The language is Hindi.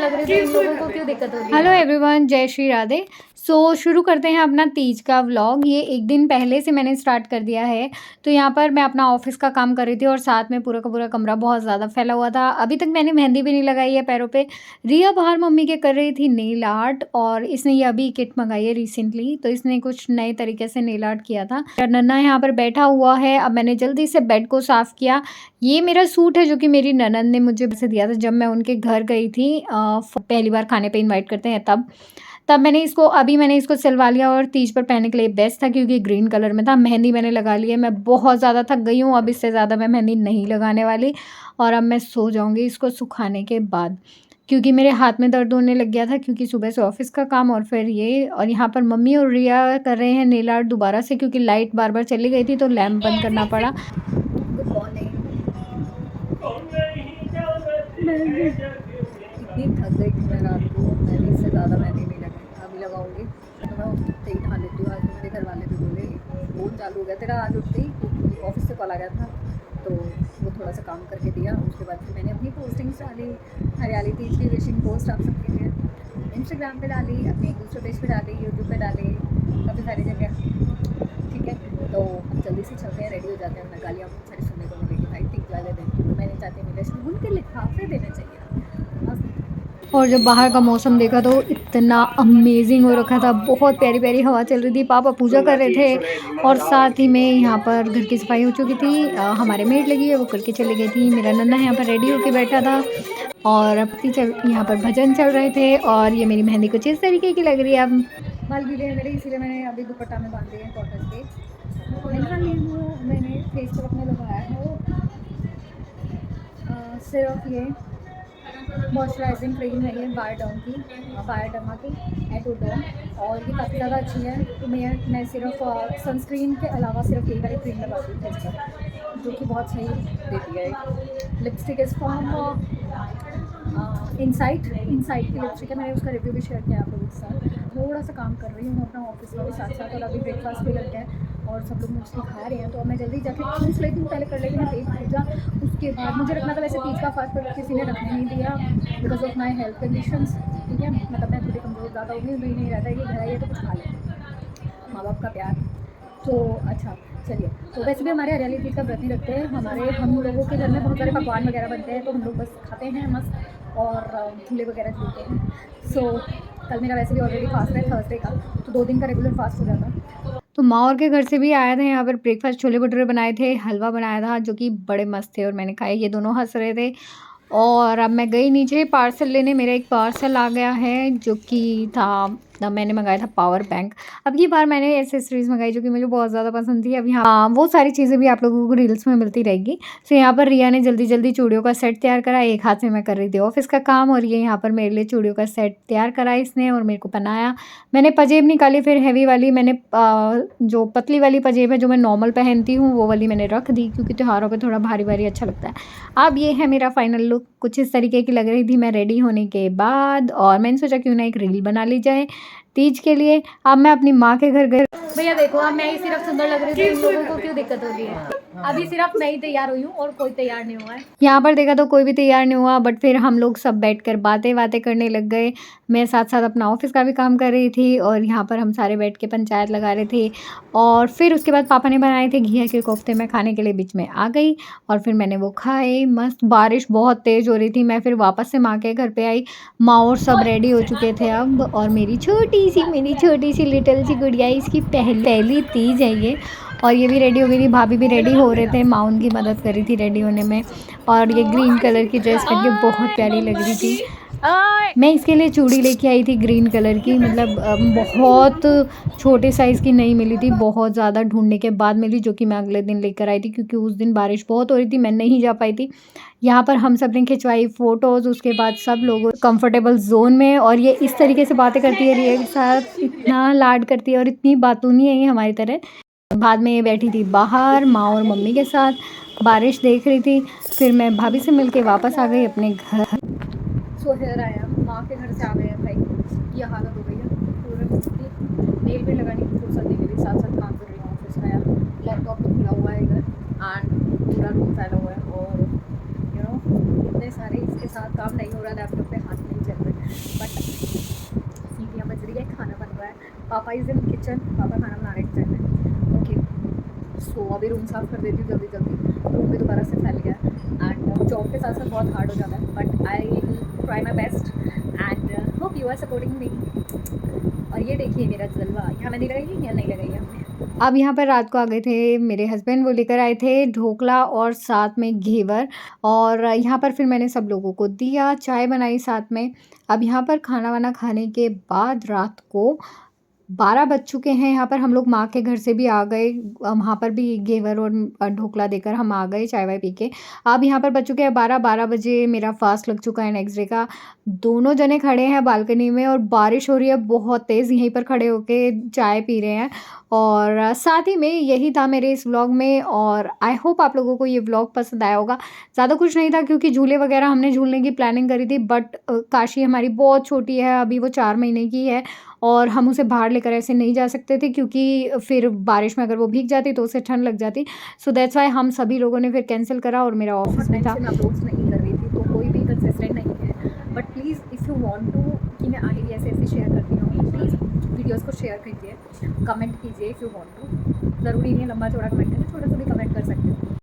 लग रही थी, इन लोगों को क्यों दिक्कत होगी। हेलो एवरीवन, जय श्री राधे। शुरू करते हैं अपना तीज का व्लॉग। ये एक दिन पहले से मैंने स्टार्ट कर दिया है। तो यहाँ पर मैं अपना ऑफिस का काम कर रही थी और साथ में पूरा का पूरा कमरा बहुत ज़्यादा फैला हुआ था। अभी तक मैंने मेहंदी भी नहीं लगाई है पैरों पे। रिया बाहर मम्मी के कर रही थी नेल आर्ट, और इसने ये अभी किट मंगाई है रिसेंटली, तो इसने कुछ नए तरीके से नेल आर्ट किया था। नन्ना यहाँ पर बैठा हुआ है। अब मैंने जल्दी से बेड को साफ़ किया। ये मेरा सूट है जो कि मेरी ननद ने मुझे से दिया था जब मैं उनके घर गई थी, पहली बार खाने पे इनवाइट करते हैं तब मैंने इसको सिलवा लिया और तीज पर पहनने के लिए बेस्ट था क्योंकि ग्रीन कलर में था। मेहंदी मैंने लगा ली है। मैं बहुत ज़्यादा थक गई हूँ, अब इससे ज़्यादा मैं मेहंदी नहीं लगाने वाली और अब मैं सो जाऊँगी इसको सुखाने के बाद, क्योंकि मेरे हाथ में दर्द होने लग गया था क्योंकि सुबह से ऑफिस का काम और फिर ये। और यहाँ पर मम्मी और रिया कर रहे हैं नेल आर्ट दोबारा से, क्योंकि लाइट बार बार चली गई थी तो लैम्प बंद करना पड़ा। Good morning. इतनी थक गई थी मैं रात को, मैंने इससे ज़्यादा मेहंदी नहीं लगाई, अभी लगाऊंगी। तो मैं उठते ही नहा लेती हूँ। आज मेरे घर वाले भी बोले फ़ोन चालू हो गया तेरा आज उठते ही, क्योंकि ऑफिस से कॉल आ गया था तो वो थोड़ा सा काम करके दिया। उसके बाद फिर मैंने अपनी पोस्टिंग्स डाली, हरियाली तीज की विशिंग पोस्ट आप सबके लिए इंस्टाग्राम पे डाली, अपने दूसरे पेज पे डाली, यूट्यूब पे डाली, काफ़ी सारी जगह। ठीक है, तो हम जल्दी से चलते हैं, रेडी हो जाते हैं। गालियाँ बहुत सारी सुनने को मिलेगी भाई तीज वाले दिन, तो मैं नहीं चाहती मेरे स्कूल के लिफाफे देने चाहिए। और जब बाहर का मौसम देखा तो इतना अमेजिंग हो रखा था, बहुत प्यारी प्यारी हवा चल रही थी। पापा पूजा कर रहे थे और साथ ही में यहाँ पर घर की सफाई हो चुकी थी। हमारे मेड लगी है, वो करके चली गई थी। मेरा नन्ना यहाँ पर रेडी होके बैठा था और यहाँ पर भजन चल रहे थे। और ये मेरी मेहंदी कुछ इस तरीके की लग रही है। अब बाल गीले हैं मेरे, इसीलिए मैंने अभी दुपट्टा में बांध दिए हैं कॉटन के। मैंने फेस पर अपने लगाया है सिर्फ ये मॉइस्चराइजिंग क्रीम है, ये बायोडर्मा की एटोडर्म, और ये काफ़ी ज़्यादा अच्छी है। तो मैं सिर्फ सनस्क्रीन के अलावा सिर्फ यही वाली क्रीम लगाती हूँ फेस पर, जो कि बहुत सही देती है। लिपस्टिक इस फॉर्म इनसाइट की लिपस्टिक है। मैंने उसका रिव्यू भी शेयर किया आप लोगों के साथ। थोड़ा सा काम कर रही हूँ अपना ऑफिस का भी साथ साथ, और अभी ब्रेकफास्ट भी लग गया है और सब लोग मुझसे खा रहे हैं, तो अब मैं जल्दी जाके पूछ लेती हूँ। पहले कर लेती हूँ पेट पूजा, उसके बाद मुझे रखना था वैसे तीज का फास्ट, पर किसी ने रखने नहीं दिया because of my health conditions. ठीक है, मतलब मैं थोड़ी कमज़ोर ज़्यादा हो गई, नहीं रहता है कि घर आइए तो कुछ खा लें, माँ बाप का प्यार। तो अच्छा चलिए, तो वैसे भी हमारे हरियाली तीज का व्रत नहीं रखते हैं। हम लोगों के घर में बहुत सारे पकवान वगैरह बनते हैं, तो हम लोग बस खाते हैं मस्त और झूले वगैरह झूलते हैं। सो कल मेरा वैसे भी ऑलरेडी फास्ट है थर्सडे का, तो 2 दिन का रेगुलर फास्ट हो जाता। तो माँ और के घर से भी आया था यहाँ पर ब्रेकफास्ट, छोले भटूरे बनाए थे, हलवा बनाया था जो कि बड़े मस्त थे और मैंने खाए। ये दोनों हंस रहे थे। और अब मैं गई नीचे पार्सल लेने। मेरा एक पार्सल आ गया है जो कि मैंने मंगाया था पावर बैंक। अब की बार मैंने एसेसरीज़ मंगाई जो कि मुझे बहुत ज़्यादा पसंद थी। अब यहाँ वो सारी चीज़ें भी आप लोगों को रील्स में मिलती रहेगी। तो यहाँ पर रिया ने जल्दी जल्दी चूड़ियों का सेट तैयार करा। एक हाथ से मैं कर रही थी ऑफिस का काम और ये यहाँ पर मेरे लिए चूड़ियों का सेट तैयार करा इसने और मेरे को पहनाया। मैंने पजेब निकाली, फिर हैवी वाली मैंने जो पतली वाली पजेब है जो मैं नॉर्मल पहनती हूँ वो वाली मैंने रख दी, क्योंकि त्योहारों पर थोड़ा भारी भारी अच्छा लगता है। अब ये है मेरा फाइनल लुक, कुछ इस तरीके की लग रही थी मैं रेडी होने के बाद। और मैंने सोचा क्यों ना एक रील बना ली जाए तीज के लिए। अब मैं अपनी माँ के घर गई। भैया देखो, अब मैं ही सिर्फ सुंदर लग रही थी, इन लोगों को क्यों दिक्कत होगी। अभी सिर्फ मैं ही तैयार हुई हूँ और कोई तैयार नहीं हुआ है। यहाँ पर देखा तो कोई भी तैयार नहीं हुआ, बट फिर हम लोग सब बैठकर बातें करने लग गए। मैं साथ साथ अपना ऑफिस का भी काम कर रही थी और यहाँ पर हम सारे बैठ के पंचायत लगा रहे थे। और फिर उसके बाद पापा ने बनाए थे घिया के कोफ्ते, मैं खाने के लिए बीच में आ गई और फिर मैंने वो खाए। मस्त बारिश बहुत तेज़ हो रही थी। मैं फिर वापस से माँ के घर पे आई। माँ और सब रेडी हो चुके थे अब, और मेरी छोटी सी लिटिल सी गुड़िया, इसकी पहली तीज है ये, और ये भी रेडी हो गई थी। भाभी भी रेडी हो रहे थे, माँ उनकी मदद कर रही थी रेडी होने में। और ये ग्रीन कलर की ड्रेस पहन के बहुत प्यारी लग रही थी। मैं इसके लिए चूड़ी लेके आई थी ग्रीन कलर की, मतलब बहुत छोटे साइज़ की नहीं मिली थी, बहुत ज़्यादा ढूंढने के बाद मिली, जो कि मैं अगले दिन लेकर आई थी क्योंकि उस दिन बारिश बहुत हो रही थी, मैं नहीं जा पाई थी। यहाँ पर हम सब ने खिंचवाई फ़ोटोज़, उसके बाद सब लोग कंफर्टेबल जोन में। और ये इस तरीके से बातें करती है रिया के साथ, इतना लाड करती है और इतनी बातूनी है ये हमारी तरह। बाद में ये बैठी थी बाहर माँ और मम्मी के साथ, बारिश देख रही थी। फिर मैं भाभी से मिलके वापस आ गई अपने घर। सो हेयर आया, माँ के घर से आ गए हैं भाई, ये हालत हो गई है पूरे। नेल भी लगाने की फुर्सत नहीं मिली, साथ साथ काम कर रही हूँ ऑफिस का यार। लैपटॉप तो खुला हुआ है इधर एंड पूरा रूम फैला हुआ है, और इतने सारे इसके साथ काम नहीं हो रहा, लैपटॉप पे हाथ नहीं चल रहे। ये खाना बन रहा है, पापा इज़ इन किचन, पापा खाना बना रहे किचन में। ओके, सो अभी रूम साफ़ कर देती हूँ जल्दी जल्दी, रूम भी दोबारा से फैल गया एंड जॉब के साथ साथ बहुत हार्ड हो जाता है, but I will try my best and hope you are supporting me. और ये देखिए मेरा जलवा, यहाँ मेहंदी लगाई या नहीं लगाई हमने। अब यहाँ पर रात को आ गए थे मेरे हस्बैंड, वो लेकर आए थे ढोकला और साथ में घेवर, और यहाँ पर फिर मैंने सब लोगों को दिया, चाय बनाई साथ में। अब यहाँ पर खाना वाना खाने के बाद रात को 12 बज चुके हैं। यहाँ पर हम लोग माँ के घर से भी आ गए, वहाँ पर भी घेवर और ढोकला देकर हम आ गए चाय वाय पी के। अब यहाँ पर बज चुके हैं 12 बजे, मेरा फ़ास्ट लग चुका है नेक्स्ट डे का। दोनों जने खड़े हैं बालकनी में और बारिश हो रही है बहुत तेज़, यहीं पर खड़े होके चाय पी रहे हैं। और साथ ही में यही था मेरे इस व्लॉग में, और आई होप आप लोगों को ये व्लॉग पसंद आया होगा। ज़्यादा कुछ नहीं था क्योंकि झूले वगैरह हमने झूलने की प्लानिंग करी थी, बट काशी हमारी बहुत छोटी है, अभी वो 4 महीने की है और हम उसे बाहर लेकर ऐसे नहीं जा सकते थे क्योंकि फिर बारिश में अगर वो भीग जाती तो उसे ठंड लग जाती। सो दैट्स वाई हम सभी लोगों ने फिर कैंसिल करा और मेरा ऑफिस भी था। मैं अपलोड्स नहीं कर रही थी तो कोई भी कंसिस्टेंट नहीं है, but please if you want to कि मैं आगे भी ऐसे ऐसे शेयर करती रहूँ, प्लीज़ वीडियोज़ को शेयर कीजिए, कमेंट कीजिए इफ़ यू वांट टू। ज़रूरी नहीं है लंबा चौड़ा कमेंट करना, छोटा सा भी कमेंट कर सकते हो।